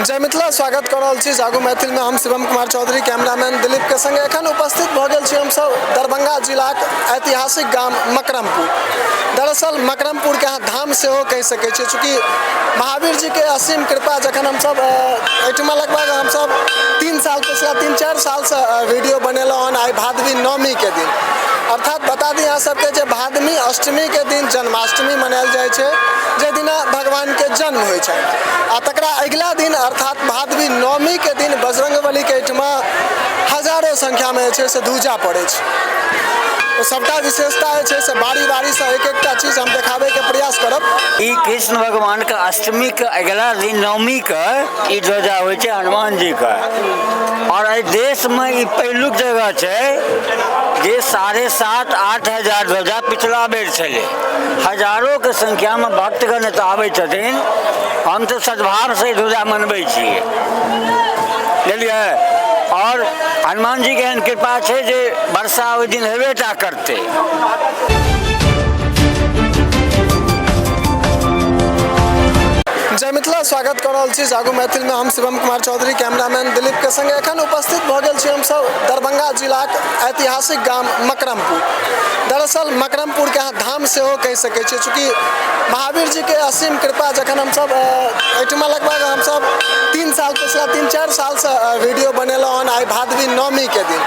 जय मिथिला स्वागत कर रहल छी जागो मैथिल में। हम शिवम कुमार चौधरी, कैमरामैन दिलीप के संगे एखन उपस्थित भ गेल छी हम सब दरभंगा जिलाक ऐतिहासिक गाम मकरमपुर। दरअसल मकरमपुर के धाम से हो कह सके छी, चूँकि महावीर जी के असीम कृपा जखन हम सब एठमा लगभग हम सब 3 साल पिछला 3-4 साल से वीडियो बनेलहुँ हन। आई भादवी नवमी के दिन, अर्थात बता दी अहाँ सबके जे भादवी अष्टमी के दिन जन्माष्टमी मनायल जाइ छै, जे दिना भगवान के जन्म होइ छै। आ तकरा अगिला दिन अर्थात भादवी नवमी के दिन बजरंगबली के एहिठमा हजारों संख्या में से दूजा पड़े छै। तो सबटा विशेषता है से बारी बारी से एक एकटा चीज हम देखाबे के प्रयास करब। ई कृष्ण भगवान के अष्टमी के अगला दिन नवमी के ई ध्वजा होइ छै हनुमान जी का। और एहि देश में ई पहिलुक जगह छै जे 7,500-8 हजार ध्वजा पिछला बेर छलै। हजारों के संख्या में भक्तगण एतऽ आबै छथिन। हम तो सद्भाव से ध्वजा मनबै छियै, बुझलियै। और हनुमान जी के एहन कृपा छै जे वर्षा ओहि दिन हेबे टा करतै। जय मिथिला स्वागत कर रहल छी जागो मैथिल में। हम शिवम कुमार चौधरी, कैमरामैन दिलीप के संगे एखन उपस्थित भ गेल छी हम सब दरभंगा जिलाक ऐतिहासिक गाम मकरमपुर। दरअसल मकरमपुर के धाम से हो कह सके छी, चूँकि महावीर जी के असीम कृपा जखन हम सब एठमा लगभग हम सब 3 साल पिछला 3-4 साल से वीडियो बनेलहुँ हन। आई भादवी नवमी के दिन,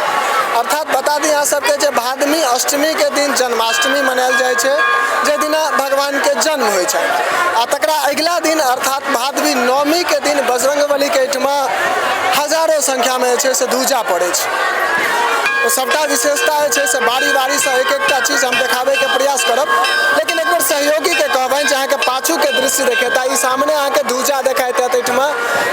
अर्थात बता दी अहाँ सबके जे भादवी अष्टमी के दिन जन्माष्टमी मनायल जाइ छै, जे दिना भगवान के जन्म होइ छै। आ तकरा अगिला दिन अर्थात भादवी नवमी के दिन बजरंगबली के एहिठमा हजारों संख्या में से दूजा पड़े छै। तो सबटा विशेषता है से बारी बारी से एक एकटा चीज हम देखाबे के प्रयास करब। लेकिन एक बार सहयोगी के कहबनि जे अहाँ के पाछू के दृश्य देखेता, ई सामने अहाँ के दूजा देखाइत एहिठमा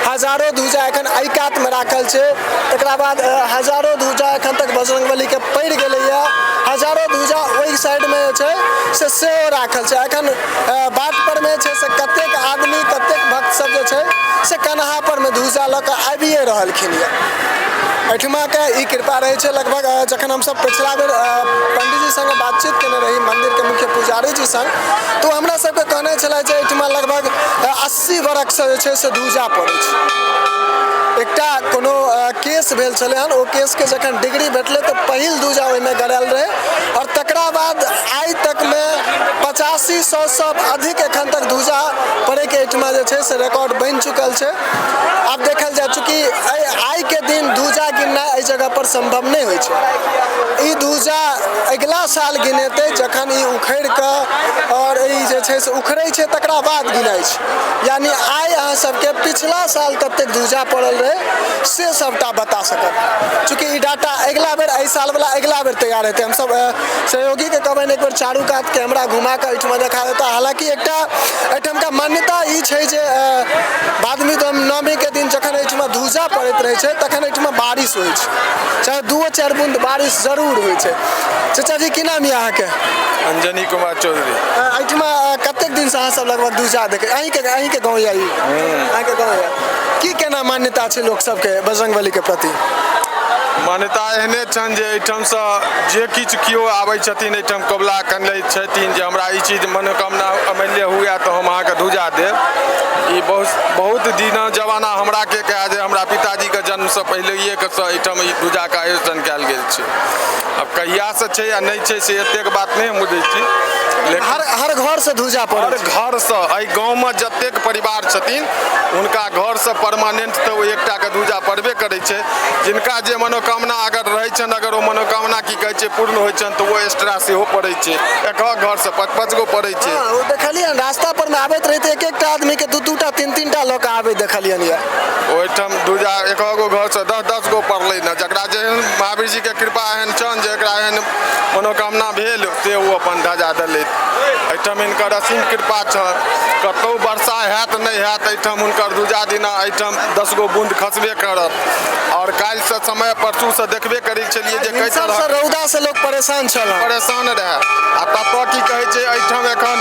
हजारों दूजा एखन एहि कात में राखल छै। तकरा बाद हजारों दूजा एखन तक बजरंगबली के पड़ गेलैया। हजारों दूजा ओहि साइड में छै से सेहो राखल छै। एखन बाट पर में छै से कतेक आदमी कतेक भक्त सब जे छै से कन्हा पर में दूजा लऽ कऽ आबिए रहलखिन यऽ। एठमा के ई कृपा रहे छै। लगभग जखन हम सब पिछला बेर पंडित जी संगे बातचीत केने रही, मंदिर के मुख्य पुजारी जी संग, तो हमरा सबके कहने छलै जे एठमा लगभग 80 वर्ष से जे छै से दूजा पड़ै छै। एकटा कोनो केस भेल छलै हन, ओ केस के जखन डिग्री भेटलै तऽ पहिल दूजा ओहिमे गड़ायल रहे। और तकरा बाद आइ तक में 85-100 से अधिक एखन तक दूजा पड़े के एठमा जे छै से रिकॉर्ड बन चुकल छै। आब देखल जाए, चूँकि आइ के दिन दूजा गिननाइ एहि जगह पर संभव नहीं होइ छै। ई दूजा अगला साल गिनेतै जखन ई उखड़ि कऽ और ई जे छै से उखड़ै छै तकरा बाद गिनाइ छै। यानी आइ अहाँ सबके पिछला साल कतेक दूजा पड़ल रहे से सबटा बता सकत, चूँकि ई डाटा अगला बेर एहि साल वाला अगला बेर तैयार हेतै। हम सब सहयोगी के कहबनि एक बेर चारू कात कैमरा घुमा कऽ एहिठमा देखा देता। हालांकि एकटा एहिठाम का मान्यता ई छै जे भादवी नवमी के दिन जखन एहिठमा दूजा पड़ैत रहे छै तखन एहिठमा बारिश होइ छै, चाहे 2-4 बूंद बारिश जरूर होइ छै। चाचा जी की नाम यऽ अहाँके? अंजनी कुमार चौधरी। एहिठमा कतेक दिन से अहाँ सब लगभग दूजा देखे? अहीं के गाँव यऽ ई? अहाँ के गाँव यऽ? की केना मान्यता छै लोक सबके बजरंगबली के प्रति? मान्यता एहने छनि जे एहिठामसँ जे किछु केओ आबै छथिन एहिठाम कबुला कन लै छथिन जे हमरा ई चीज मनोकामना मानि लिअ हुए तऽ हम अहाँके दूजा देब। ई बहुत दिन जमाना हमरा के कहे जे हमरा पिताजी के जन्मसँ पहिलेये के एहिठाम ई दूजाके आयोजन कयल गेल छै। अब कहियासँ छै या नहि छै से एतेक बात नहि हम बुझै छी, लेकिन हर घर से दूजा पड़ै छै। हर घरसँ एहि गाँवमे जतेक परिवार छथिन हुनका घरसँ परमानेंट तऽ ओ एकटा के दूजा पड़बे करै छै। जिनका जे मनोकामना अगर रहै छनि, अगर ओ मनोकामना की कहै छै पूर्ण होइ छनि तऽ ओ एक्स्ट्रा सेहो पड़ै छै। एक घर से 5-5 गो पड़ै छै। ओ देखलियै रास्ता पर में आबैत रहिते एक आदमी के 2-2टा 3-3टा लऽ कऽ आबैत देखलियन यऽ। ओहिठाम दूजा एक गो घर से 10-10 गो पड़लै ने। जकरा जेहन महावीर जी के कृपा एहन छनि जे एकरा एहन मनोकामना भेल से ओ अपन ध्वजा देलथि। एहिठाम हिनकर असीम कृपा छनि, कतहु वर्षा हैत नहीं हैत एहिठाम हुनकर दूजा दिना एहिठाम 10 गो बूंद खसबे करत। और काल्हि से समय परसू से देखबे करै छलियै जे कै तरह रौदा से लोग परेशान छल, परेशान रहे। आ ततऽ की कहै छै एहिठाम एखन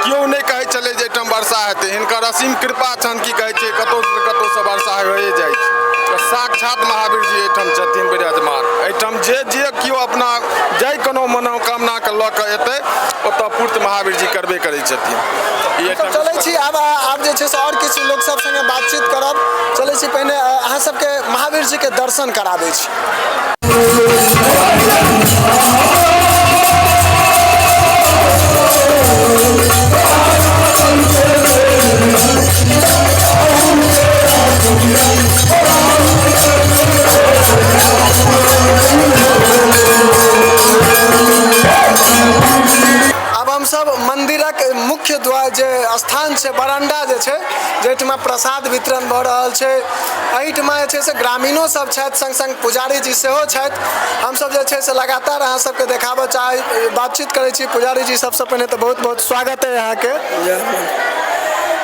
केओ नहीं कहै छलै जे एहिठाम वर्षा हेतै। हिनकर असीम कृपा छनि, की कहै छै कतहु से वर्षा होए जाइ छै। तो साक्षात महावीर जी एहिठाम छथिन विराजमान। एहिठाम जे केओ अपना जाहि कोनो मनोकामना के लऽ कऽ एतै ओतऽ पूर्ति महावीर जी करबे करै छथिन। चलै छी आब जे छै से और किछु लोक सब संगे बातचीत करब। छी पहिने अहाँ सबके महावीर जी के दर्शन कराबै छी। अब हम सब मंदिरक मुख्य द्वार जे स्थान छै बरंडा जे छै जेठमा प्रसाद वितरण भऽ रहल छै, एहिठमा जे छै से ग्रामीणो सब छथि, संग संग पुजारी जी सेहो छथि। हमसब जे छै से लगातार अहाँ सबके देखाबऽ चाही, बातचीत करै छी पुजारी जी। सबसँ पहिने तऽ बहुत बहुत स्वागत है अहाँके।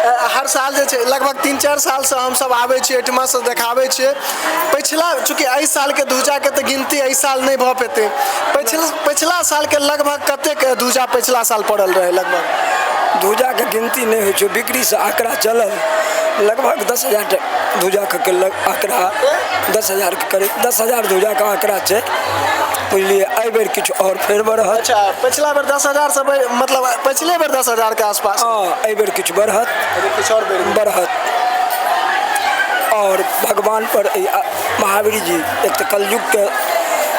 हर साल जे छै लगभग 3-4 सालसँ हमसब आबै छियै एहिठमा से देखाबै छियै। पिछला चूँकि एहि सालके ध्वजाके तऽ गिनती एहि साल नहीं भऽ पेतै, पिछला सालके लगभग कतेक ध्वजा पिछला साल पड़ल रहे? लगभग ध्वजा के गिनती नहीं हो, बिक्री से आंकड़ा चलल लगभग 10,000 ध्वजा के आंकड़ा 10,000 के करीब 10,000 ध्वजा का आंकड़ा है। बुझलिए एहि बेर किछु और फेर बढ़त। अच्छा, पिछला बेर 10,000 से मतलब पिछले बेर 10,000 के आसपास। हाँ, एहि बेर किछु बढ़त, किछु और बढ़त। और भगवान पर महावीर जी एक तो कलयुग के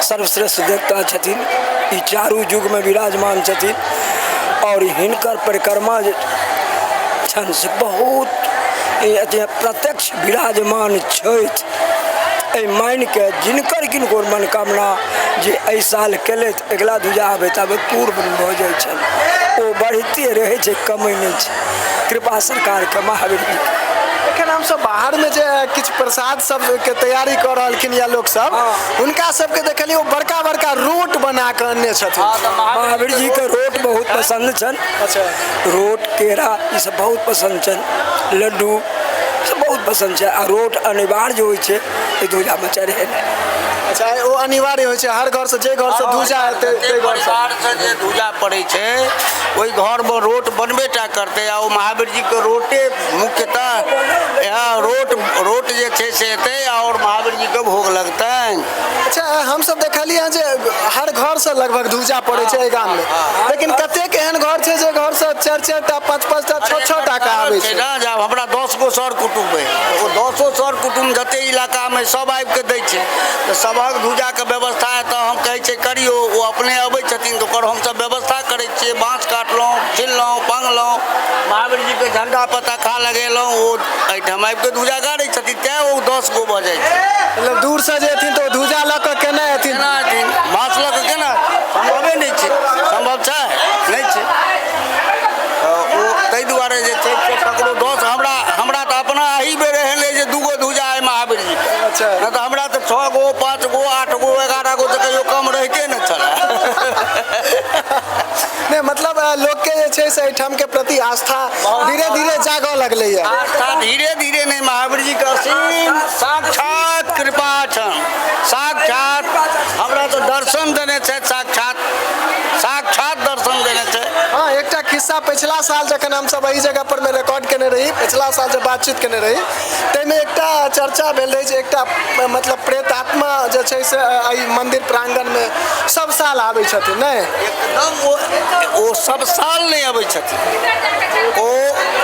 सर्वश्रेष्ठ देवता छथिन, ई चारू युग में विराजमान छथिन और हिनकर परिक्रमा छन से बहुत प्रत्यक्ष विराजमान छथि। मान के जिनकर किनको मनोकामना जे एहि साल केलथि अगिला ध्वजा आबे तब पूर्ण भऽ जाइ छनि, ओ बढ़ते रहै छै, कमै नहि छै। कृपा सरकार के महावीर जी। एखन हमसब बाहर में जे किछु प्रसाद सब के तैयारी कर रहलखिन या लोग सब, हुनका सबके देखलिए बड़का बड़का रोट बना के अनने छथिन। महावीर जी के रोट बहुत पसंद छन। अच्छा, रोट केरा ई सब बहुत पसंद छन, लड्डू सब बहुत पसंद छै। आ रोट अनिवार्य होइ छै ई ध्वजा में चढ़े। अच्छा, वो अनिवार्य होइ छै हर घर से, जे घर से ध्वजा एतै ताहि घर से जे ध्वजा पड़ै छै ओहि घर में रोट बनबेटा करतै। आ महावीर जी के रोटे मुख्यतः यहाँ रोट जे छै से एतै और महावीर जी के भोग लगतै। अच्छा, हमसब देखलिए जे हर घर से लगभग ध्वजा पड़ै छै गाम में, लेकिन कतेक एहन घर छै जे घर से 4-4 टा 5-5 टा 6-6 टा के आबै छै ना। जब हमरा 10 गो सर कुटुम्ब है, ओ 10 सर कुटुम्ब जते इलाका में सब आबि के दै छै, तो सबक ध्वजा के व्यवस्था है तो हम कहै छै करियो। वो अपने अबै छथिन तो ओकर हमसब व्यवस्था करै छियै, बाँस काटलहुँ, छिललहुँ, पांगलहुँ, महावीर जी के झंडा पताखा लगेलहुँ, वो एहिठाम आबि के ध्वजा गाड़ै छथिन, तैँ ओ 10 गो भऽ जाइ छै। मतलब दूर से जे एथिन तो ध्वजा लऽ कऽ केना एथिन? बाँस लऽ कऽ केना संभवे नहीं छै, संभव छै नहीं छै। ओ ताहि दुआरे जे छै से ककरो 10 हमरा तऽ अपना एही बेर एहन है जे 2 गो ध्वजा है महावीर जी के। अच्छा, नहीं तो हमरा तो 6 गो 5 गो 8 गो 11 गो तो कहियो कम रहते न चला। नहीं मतलब लोग के जे छै से एहिठाम के प्रति आस्था धीरे धीरे जागऽ लगलै है। आस्था धीरे धीरे नहीं, महावीर जी के असीम साक्षात कृपा छन। साक्षात हमरा तो दर्शन देने छै, साक्षात दर्शन देने छै। हाँ, एकटा खिस्सा पिछला साल जखन हमसब एही जगह पर में रिकॉर्ड केने रही, पिछला साल जब बातचीत केने रही ताहिमे एकटा चर्चा भेल रही जे एकटा मतलब प्रेत आत्मा जे छै से एहि मंदिर प्रांगण में सब साल आबै छथिन। नहीं, एकदम ओ सब साल नहीं अबै छथिन, ओ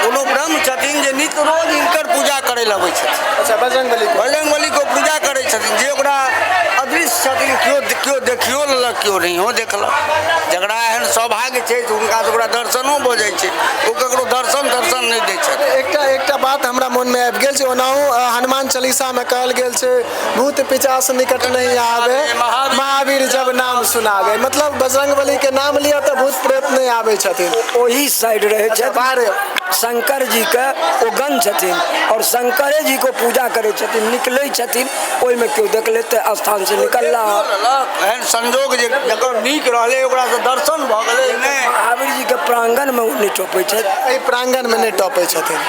कोनो ब्रह्म छथिन जे नित्य रोज हिनकर पूजा करे लए अबै छथिन। अच्छा, बजरंगबली को पूजा करे छथिन, जे ओकरा अदृश्य छथिन, केओ देखियो लेलक, केओ नहियो देखलक। जकरा एहन सौभाग्य छै तऽ हुनका ओकरा दर्शनो भऽ जाइ छै, ओ ककरो दर्शन नहीं दै छथिन। एकटा बात हमरा मन में आबि गेल छै, ओनाहु हनुमान चालीसा में कहल गेल छै भूत पिचास निकट नहीं आवे, महावीर जब नाम सुनावे। मतलब बजरंगबली के नाम लिया तो भूत प्रेत नहीं आवे छथिन। वही साइड रहे छै बाहर शंकर जी के ओ गण छथिन और शंकरे जी को पूजा करे छथिन, निकले छथिन, ओहि में केओ देख लेते स्थान से निकलला। एहन संजोग जे जकर नीक रहले ओकरा से दर्शन भऽ गेलै। नहीं, महावीर जी के प्रांगण में नहीं टोपे छै, एहि प्रांगण में नहीं टोपे छथिन।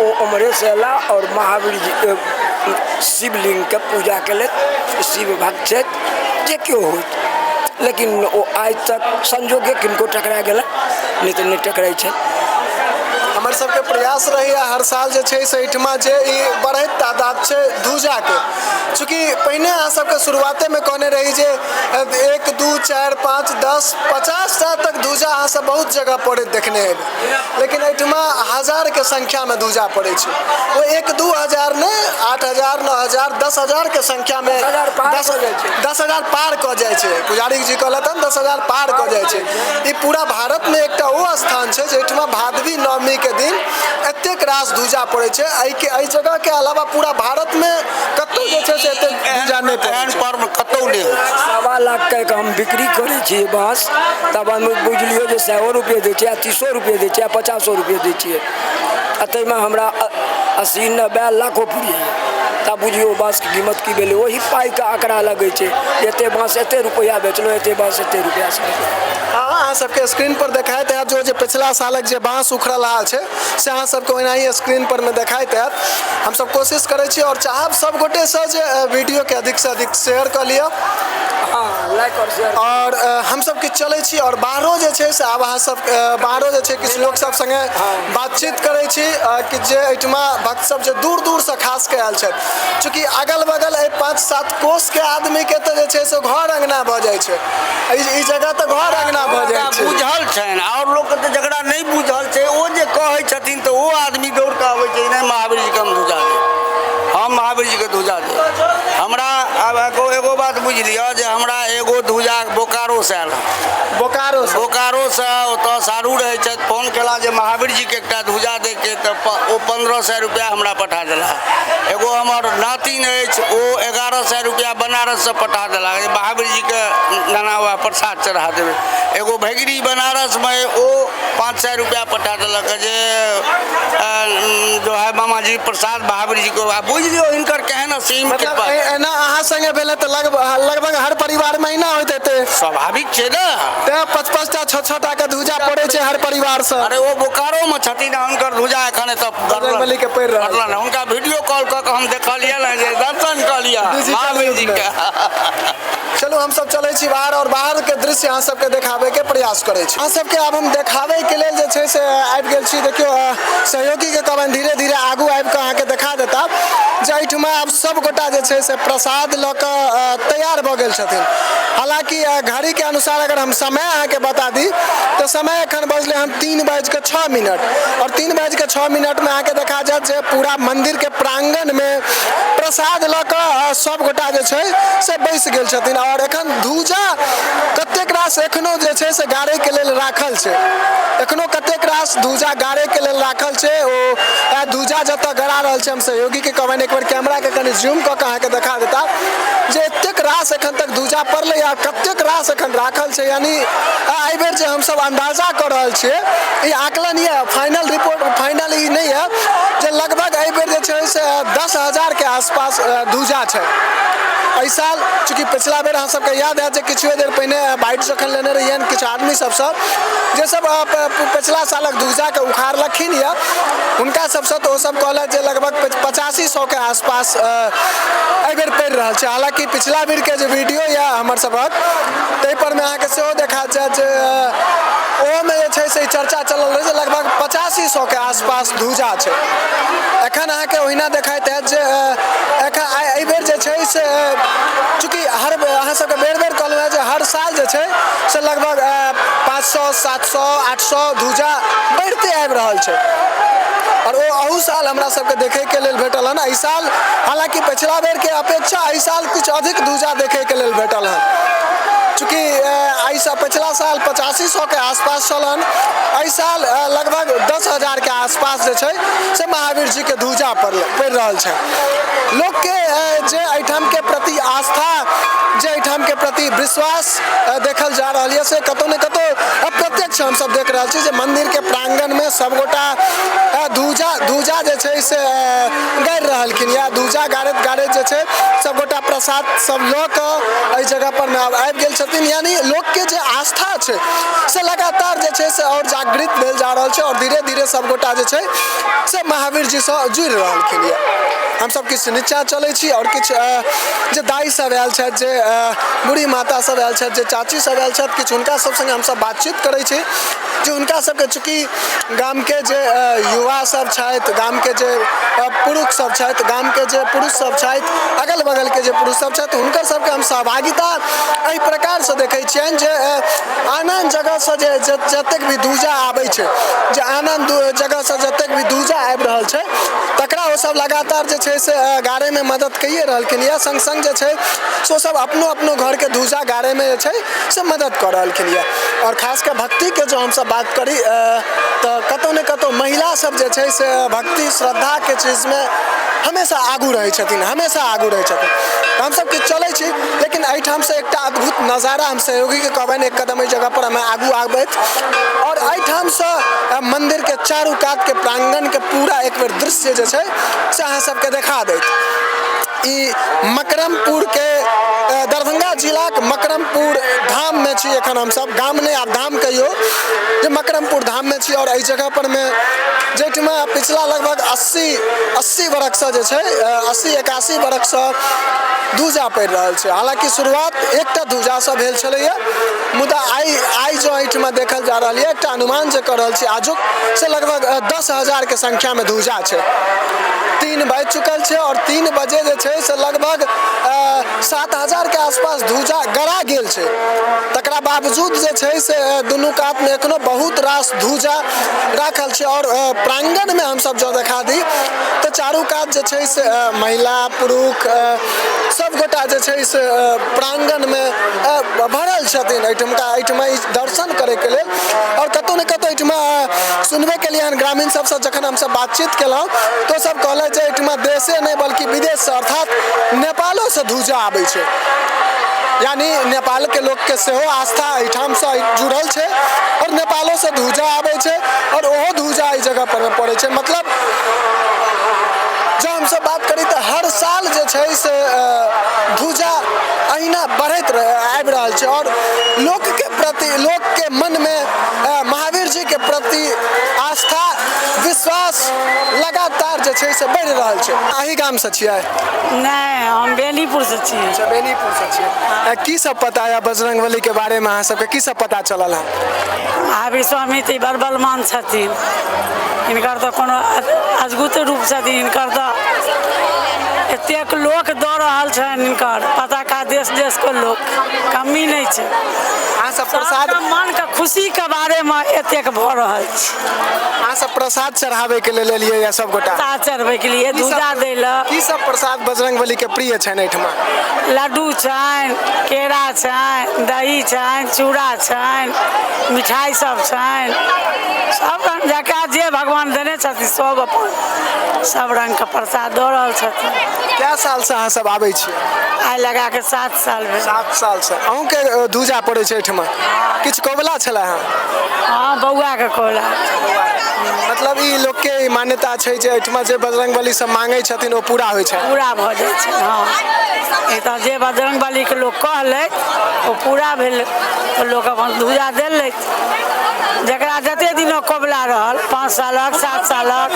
ओ उम्हरे से अला और महावीर जी के शिवलिंग के पूजा केले, शिव भक्त छै जे केओ हो, लेकिन ओ आज तक संजोगे किनको टकरा गेला, नहीं तो नहीं टकराई छै। हमर सबके प्रयास रहैया हर साल जे छै से एहिठमा जे ई बढ़ैत तादाद छै ध्वजा के, चूँकि पहिने अहाँ सबके शुरुआते में कहने रही जे 1 2 4 5 10 50 टा तक ध्वजा अहाँ सब बहुत जगह पड़ैत देखने हेबै, लेकिन एहिठमा 1000 के संख्या में ध्वजा पड़ै छै। ओ 1-2 हजार ने 8,000 9,000 10,000 के संख्या में 10,000 पार कऽ जाइ छै। 10,000 पार कऽ जाइ छै। पुजारी जी कहलथि 10,000 पार कऽ जाइ छै। ई पूरा भारत में एकटा ओ स्थान छै जेठमा भादवी नवमी के दिन एतेक रास दूजा पड़ै छै। एहि जगह के अलावा पूरा भारत में कतौ जे छै से एतेक दूजा नहि पड़ै छै। पर्व कतौ नहीं। 1.25 लाख के हम बिक्री करै छियै बाँस, तब हम बुझलियो जे 100 रुपये दै छियै, 30 रुपये दै छियै, 50 रुपये दै छियै। ताहिमे हमरा 80 90 लाखो पुड़िए तब बुझियो बाँस के कीमत की भेलै। वही पाई के आंकड़ा लगे छै, एते बाँस एते रुपया बेचलो, एते बाँस एते रुपया से अहाँ सबके स्क्रीन पर देखाइत हैत जो पिछला सालक जे बाँस उखड़ल रहल छै से अहाँ सबके ओनाही स्क्रीन पर में देखाइत हैत। हम सब कोशिश करै छी और चाहब सब गोटे से जे वीडियो के अधिक से अधिक शेयर कर लिअ। लाइक और शेयर। और हम सब किछु चलै छी और बाहरो जे छै से आब अहाँ सब बाहरो जे छै किछु लोक सब संगे बातचीत करै छी कि जे एहिठमा भक्त सब जे दूर दूर से खास के आयल छथि। चूँकि अगल बगल 5-7 कोस के आदमी के तऽ जे छै से घर अंगना भऽ जाइ छै। ई जगह तऽ घर अंगना भऽ जाइ छै। बुझल छनि और लोग के जकरा नहीं बुझल छै ओ जे कहै छथिन तऽ ओ आदमी दौड़ के आबै छै नहीं महावीर जी के हम धुजा दे, हम महावीर जी के धुजा दे। हमरा आब एगो बात बुझ लिअ जे हमरा एगो धुजा बोकारो से आयल, बोकारो से ओतऽ सारू रहै छथि। फोन केला जे महावीर जी के एकटा धुजा दे के तऽ ओ 1500 रुपया हमरा पठा देला। एगो हमर नातिन अछि ओ 1100 रुपया बनारस से पठा देला महावीर जी के नाना हुआ प्रसाद चढ़ा देवे। एगो भैगरी बनारस में ओ 500 रुपया पठा देलक जे जो है मामा जी प्रसाद महावीर जी को बुझ लियो हिनकर केहन असीम कृपा। एना अहाँ संगे भेले तऽ लगभग हर परिवार में ना होइत हेतै। स्वाभाविक छै ना, 5-5 टा 6-6 टा के धुजा पड़ै छै हर परिवार से। अरे वो बोकारो में छथिन हुनकर धुजा एखन एतऽ बजरंगबली के पड़ि रहल है। हुनका वीडियो कॉल कऽ के हम देखलिए ना जे दर्शन कऽ लिया महावीर जी के। चलू हम सब चलै छी बाहर और बाहर के दृश्य अहाँ सबके देखाबे के प्रयास करै छी। अहाँ सबके आब हम देखाबे के लेल जे छै से आबि गेल छी। देखियो सहयोगी के कहबनि धीरे धीरे आगू आबि के अहाँ के देखा देता जे एहिठमा आब सब गोटा जे छै से प्रसाद लऽ कऽ तैयार भऽ गेल छथिन। हालांकि घड़ी के अनुसार अगर हम समय अहाँ के बता दी तो समय एखन बजले हम 3:06 और 3:06 में अहाँ के देखा जात जे पूरा मंदिर के प्रांगण में प्रसाद लऽ कऽ सब गोटा जे छै से बैस गेल छथिन। और एखन धूजा कतेक रास एखनो जे छै से गाड़े के लेल राखल छै, एखनो कतेक रास धूजा गाड़े के लेल राखल छै। ओ धूजा जतऽ गड़ा रहल छै हम सहयोगी के कहबनि एक बार कैमरा के कनि जूम कऽ के अहाँ के देखा देता जे एतेक रास एखन तक धूजा पड़लै आ कतेक रास एखन राखल छै। यानी एहि बेर जे हम सब अंदाजा कर रहल छियै ई आकलन ये, फाइनल रिपोर्ट फाइनल ई नहीं है जे लगभग एहि बेर जे छै से 10,000 के आसपास धूजा छै। एहि साल चूँकि पिछला बेर अहाँ सबके याद है जे किछु देर पहिने बाइट जखन लेने रहियन किछु आदमी सब जे सब पिछला सालक धूजा के उखाड़लखिन या हुनका सबसँ तऽ ओ सब कहलक जे लगभग 85-100 के आसपास एहि बेर पड़ि रहल छै। हालांकि पिछला बेर के जे वीडियो या हमर सबक ताहि पर में अहाँ के सेहो देखा जाय जे ओहोमे जे छै से चर्चा चलल रहै जे लगभग 85-100 के आसपास धूजा छै। एखन अहाँ के ओहिना देखाइत हैत जे एहि बेर जे छै से चूँकि हर अहाँ सबके बेर बेर कहलहुँ है जे हर साल जे छै से लगभग 500 700 800 धूजा बढ़ते आबि रहल छै। और वो अहू साल हमरा सबके देखे के लेल भेटल हन। एहि साल हालांकि पिछला बेर के अपेक्षा एहि साल कुछ अधिक धूजा देखे के लेल भेटल हन। चूँकि ऐसा पिछला साल 85-100 के आसपास चलन, एहि साल लगभग 10,000 के आसपास जे छै से महावीर जी के धूजा पड़ि रहल छै। लोग के जे एहिठाम के प्रति आस्था, जे एहिठाम के प्रति विश्वास देखल जा रहा है से कतौ न कतौ अप्रत्यक्ष हम सब देख रहा छी जे मंदिर के प्रांगण में सब गोटा धूजा जे छै से गाड़ि रहलखिन या धूजा गाड़ैत जे छै सब गोटा प्रसाद सब लऽ कऽ एहि जगह पर में आबि गेल छथिन। यानी लोग के जे आस्था छै से लगातार जे छै से और जागृत भेल जा रहल छै और धीरे धीरे सब गोटा जे छै से महावीर जी से जुड़ि रहलखिन या। हम सब किछु नीचा चलै छी और किछु जे दाई सब आयल छथि, जे बूढ़ी माता सब आयल छथि, जे चाची सब आयल छथि, किछु हुनका सब संगे हम सब बातचीत करै छी जे हुनका सबके चूँकि गाम के जे युवा सब छथि, गाम के जे पुरुष सब छथि, गाम के जे पुरुष सब छथि, अगल बगल के जे पुरुष सब छथि हुनकर सबके हम सहभागिता एहि प्रकार से देखै छियनि जे आन जगह से जे जतेक भी धूजा आबै छै, जे आन जगह से जतेक भी धूजा आबि रहल छै तकरा वो सब लगातार जे छै से गाड़े में मदद कइए रहलखिन यऽ, संग संग जे छै सो सब अपनो अपनो घर के ध्वजा गाड़े में जे छै से मदद कर रहलखिन यऽ। और खास कर भक्ति के जो हम सब बात करी तो कतौ ने कतौ महिला सब जे छै से भक्ति श्रद्धा के चीज में हमेशा आगू रहै छथिन, हमेशा आगू रहै छथिन। हम सब के चलै छी, लेकिन एहिठाम से एकटा अद्भुत नजारा हम सहयोगी के कहबनि एक कदम एहि जगह पर हमें आगू आबैत और एहिठाम से मंदिर के चारू कात के प्रांगण के पूरा एक बेर दृश्य जे छै से अहाँ सबके देखा दैत। ई मकरमपुर के दरभंगा जिला के मकरमपुर धाम में छी एखन हम सब, गाम नहीं आब धाम कहियो, जे मकरमपुर धाम में छी और एहि जगह पर में जेठमा पिछला लगभग 80 बरख से जे छै 80-81 बरख से ध्वजा पड़ि रहल छै। हालांकि शुरुआत एकटा ध्वजा से भेल छलैया, मुदा आई जो एहिठमा देखल जा रहल है एकटा अनुमान जे कर रहल छी आजुक से लगभग 10,000 के संख्या में ध्वजा छै। 3 बज चुकल छै और 3 बजे जे छै से लगभग 7,000 के आसपास ध्वजा गड़ा गेल छै। तकरा बावजूद जे छै से दुनू कात में एखनो बहुत रास ध्वजा राखल छै और प्रांगण में हम सब जो देखा दी तो चारू कात जे छै से महिला पुरुष सब गोटा जे छै से प्रांगण में भरल छथिन एहिठमा दर्शन करे के लेल। और कतौ ने कतौ एहिठमा सुनबे के लिए ग्रामीण सबसे जखन हम सब बातचीत केलहुँ तो सब कहले जे एहिठमा देशे नहीं बल्कि विदेश से अर्थात नेपालो से ध्वजा आबै छै, यानी नेपाल के लोग के सेहो आस्था एहिठाम से जुड़ल छै और नेपालो से ध्वजा आबै छै और ओहो ध्वजा एहि जगह पर पड़ै छै। मतलब जब हम सब बात करी तो हर साल जे छै से ध्वजा अहिना बढ़ैत आबि रहल छै और लोक के प्रति, लोक के मन में महावीर जी के प्रति आस्था विश्वास लगातार जे छै से बढ़ि रहल छै। अही गाम से छियै? नहीं, हम बेनीपुर से छियै। अच्छा, बेनीपुर से छियै। की सब पता है बजरंगबली के बारे में, अहाँ सबके की सब पता चलल है? महावीर स्वामी तो बड़ बलवान छथिन, हिनकर तो कोनो अद्भुत रूप छथिन, हिनकर तो एतेक लोक दऽ रहल छनि, हिनकर पताका देश देश के लोक कमी नहीं छै। अहाँ सब प्रसाद, मन के खुशी के बारे में एतेक भऽ रहल छै। अहाँ सब प्रसाद चढ़ावे के लेल एलियै या सब गोटा? प्रसाद चढ़बै के लिए, ध्वजा दै लए। की सब प्रसाद बजरंगबली के प्रिय छनि एहिठमा? लड्डू छनि, केरा छनि, दही छनि, चूड़ा छनि, मिठाई सब छनि, सब रंग जकरा जे भगवान देने छथिन सब अपन सब रंग के प्रसाद दऽ रहल छथिन। क्या साल से अहाँ सब आबै छी? आइ लगा के 7 साल भेल। 7 साल से अहूँ के ध्वजा पड़ै छै एहिठमा? किछु कबुला छलै हँ? हाँ, बौआ के कोला। मतलब ई लोक के मान्यता छै जे एहिठमा जे बजरंगबली सब मांगै छथिन ओ पूरा होइ छै? पूरा भऽ जाइ छै। हाँ, एतऽ जे बजरंगबली के लोक कहलैथ ओ पूरा भेल तो लोक अपन ध्वजा देलथि। जकरा जते दिन कबुला रहल, 5 सालक 7 सालक,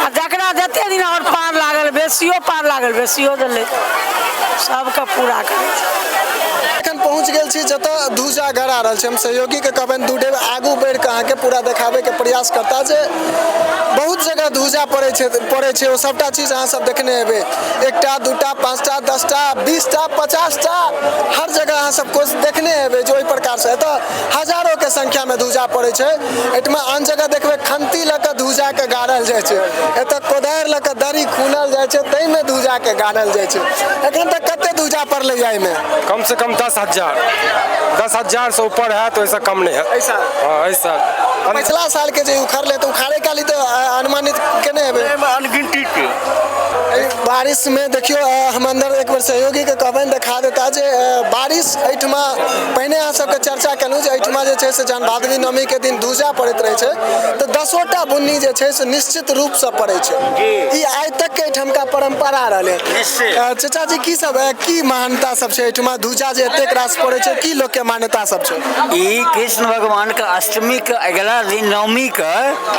आ जकरा जते दिन और पार लागल, बेसियो पार लागल, बेसियो देलथि, सबके पूरा करै छै। एखन पहुँच गेल छी जतऽ ध्वजा गड़ा रहल छै। हम सहयोगी के कहबनि दू डेग आगू बढ़ि कऽ अहाँके पूरा देखाबे के प्रयास करता जे बहुत जगह ध्वजा पड़ै छै ओ सबटा चीज अहाँ सब देखने हेबै। 1टा 2टा 5टा 10टा 20टा 50टा हर जगह अहाँ सब कुछ देखने हेबै जो ओहि प्रकार से एतऽ हजारों के संख्या में ध्वजा पड़ै छै। एहिठमा आन जगह देखबै खंती लऽ कऽ ध्वजा के गाड़ल जाइ छै, एतऽ कोदारि लऽ कऽ दड़ी खुनल जाइ छै, ताहिमे ध्वजा के गाड़ल जाइ छै। एखन तक कते ध्वजा पड़लै एहिमे? कम से कम 10,000 से ऊपर है, तो ऐसा कम नहीं है। ऐसा? हाँ, ऐसा। पिछला साल के जो उखड़ ले तो उखाड़े काली तो अनुमानित केने हेबै? अनगिनती के बारिश में देखियो हम अंदर एक बार सहयोगी के कहबनि देखा देता जे बारिश एहिठमा पहिने अहाँ सबके चर्चा केलहुँ जे एहिठमा जे छै से जहन भादवी नवमी के दिन ध्वजा पड़ैत रहै छै तो 10ओटा बुन्नी जे छै से निश्चित रूप से पड़ै छै। ई आइ तक के एहिठमका परंपरा रहलै। चाचा जी की सब है, की मान्यता सब छै एहिठमा ध्वजा जे एतेक रास पड़ै छै, की लोक के मान्यता सब छै? ई कृष्ण भगवान के अष्टमी के अगला दिन नवमी के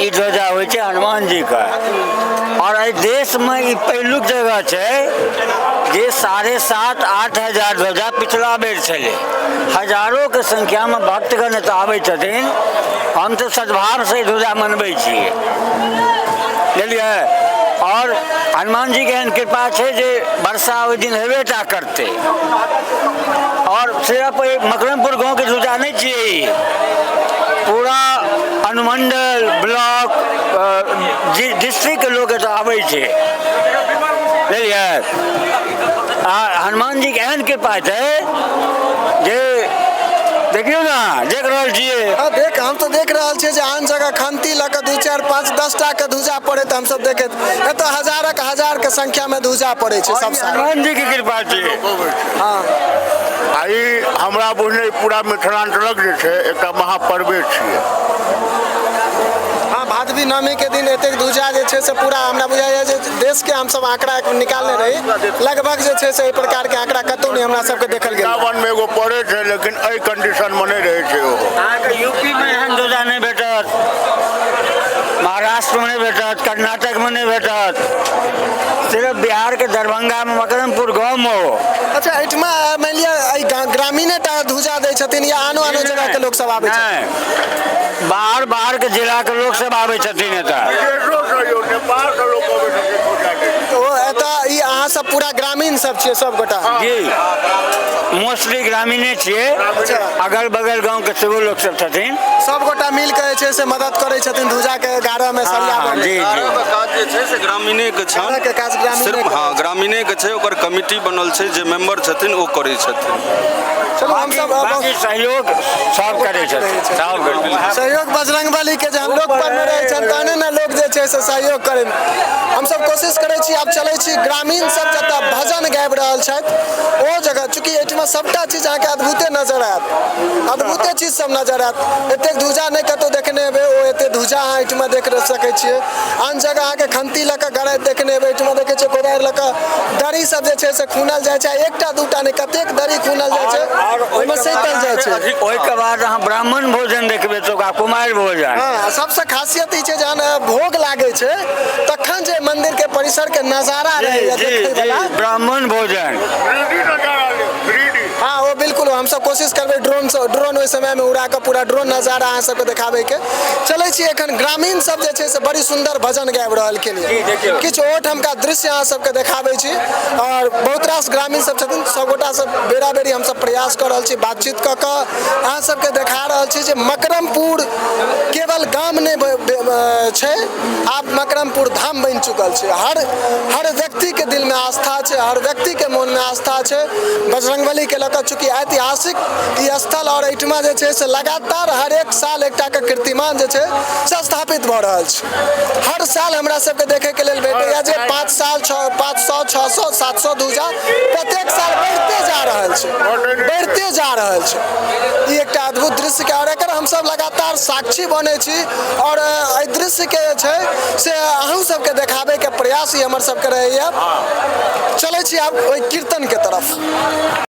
ई ध्वजा होइ छै हनुमान जी का। और एहि देश में ई पहिलुक जगह छै जे 7,500-8 हजार ध्वजा पिछला बेर छलै। हजारों के संख्या में भक्तगण एतऽ आबै छथिन। हम तो सद्भाव से ध्वजा मनबै छियै, बुझलियै। और हनुमान जी के एहन कृपा छै जे वर्षा ओहि दिन हेबे टा करतै। और सिर्फ मकरमपुर गाँव के ध्वजा नहीं छियै, पूरा अनुमंडल ब्लॉक डिस्ट्रिक्ट के लोग एतऽ आबै छै बुझलियै आ हनुमान जी के एहन कृपा छै जे देखियौ ना देख रहल छियै हाँ देख हम तो देख रहा छे जे आन जगह खंती लऽ के 2 4 5 10 टा के धुजा पड़े तो हम सब देखैत एतऽ हजार के संख्या में धुजा पड़े छै सब साल हनुमान जी के कृपा छै हाँ आई हमरा बुझने पूरा मिथिलांचलक जे छै एकटा महापर्वे छियै हाँ भादवी नवमी के दिन एतेक धुजा जे छै से पूरा हमरा बुझाइए जे देश के हम सब आंकड़ा निकालने रही लगभग जे छै से एहि प्रकार के आंकड़ा कतौ नहीं हमरा सबके देखल गेल सावन में एगो पड़े छै लेकिन एहि कंडीशन में नहीं रहे छै ओ अहाँके यूपी में एहन ध्वजा नहीं भेटत महाराष्ट्र में नहीं भेटत कर्नाटक में नहीं भेटत सिर्फ बिहार के दरभंगा में मकरमपुर गाँव में हो अच्छा एहिठमा मानि लिअ ग्रामीणे टा धुजा दै छथिन या आनो जगह के लोग सब आबै छथिन बाहर के जिला के लोग सब आबै छथिन एतऽ विदेशो से यौ नेपाल से लोग अबै छथिन पूजा के तो एतऽ ई अहाँ सब पूरा ग्रामीण सब छियै सब गोटा जी मोस्टली ग्रामीणे छियै अगल बगल गाँव के सेहो लोग सब छथिन सब गोटा मिल के जे छै से मदद करै छथिन धुजा के गारह में सरियाबे में जी गारहके काज जे छै से ग्रामीणे के छनि गारह के काज ग्रामीणे सिर्फ के। हाँ ग्रामीणे के छै ओकर कमिटी बनल छै जे मेंबर छथिन ओ करै छथिन चलो हम सब बाकी सहयोग सब करै छथिन सब करै छथिन। सहयोग बजरंगबली के जहन लोग पर में रहै छनि तहने ने लोग जे छै से सहयोग करे हम सब कोशिश करै छी आब चलै छी ग्रामीण सब जतऽ भजन गाबि रहल छथि ओ जगह चूँकि एहिठमा सबटा चीज अहाँके अद्भुते नजर आयत अद्भुते चीज सब नजर आयत एतेक धुजा नहीं कतौ देखने हेबै ओ एते धुजा अहाँ एहिठमा देख सकै छियै आन जगह अहाँके खंती लऽ कऽ गड़ाइत देखने हेबै एहिठमा देखै छियै कोदारि लऽ कऽ दड़ी सब जे छै से खुनल जाइ छै एकटा दूटा नहीं कतेक दड़ी खुनल जाइ छै ओहिमे सैतल जाइ छै ओहिके बाद अहाँ ब्राह्मण भोजन देखबै तऽ ओकरा कुमारि भोजन हाँ सबसे खासियत ई छै जहन भोग लागे छै तखन जे मंदिर के परिसर के नजारा रहैया जी देखै जी वाला ब्राह्मण भोजन हाँ वो बिल्कुल हम सब कोशिश करबै ड्रोन ओहि समय में उड़ा के पूरा ड्रोन नजारा अहाँ सबके देखाबै के चलै छी एखन ग्रामीण सब जे छै से बड़ी सुंदर भजन गाबि रहल के लिए किछु ओहिठाम का दृश्य अहाँ सबके देखाबै छी और बहुत रास ग्रामीण सब छथिन सब गोटा सब बेरा बेरी हम सब प्रयास कऽ रहल छी बातचीत कऽ कऽ अहाँ सबके देखा रहल छी जे मकरमपुर केवल गाम नहीं छै आब मकरमपुर धाम बनि चुकल छै हर व्यक्ति के दिल में आस्था छै हर व्यक्ति के मन में आस्था छै बजरंगबली के लऽ कऽ चूँकि ऐतिहासिक ई स्थल और एहिठमा जे छै से लगातार हर एक साल एकटा के कीर्तिमान जे छै से स्थापित भऽ रहल छै हर साल हमरा सबके देखे के लेल भेटैया जे 5 साल 500 600 700 धुजा प्रत्येक साल बढ़ते जा रहल छै ई एकटा अद्भुत दृश्य के और एकर हम सब लगातार साक्षी बने छी और एहि दृश्य के जे छै से अहूँ सबके देखाबे के प्रयास ही हमर सबके रहैया चलै छी आब ओहि कीर्तन के तरफ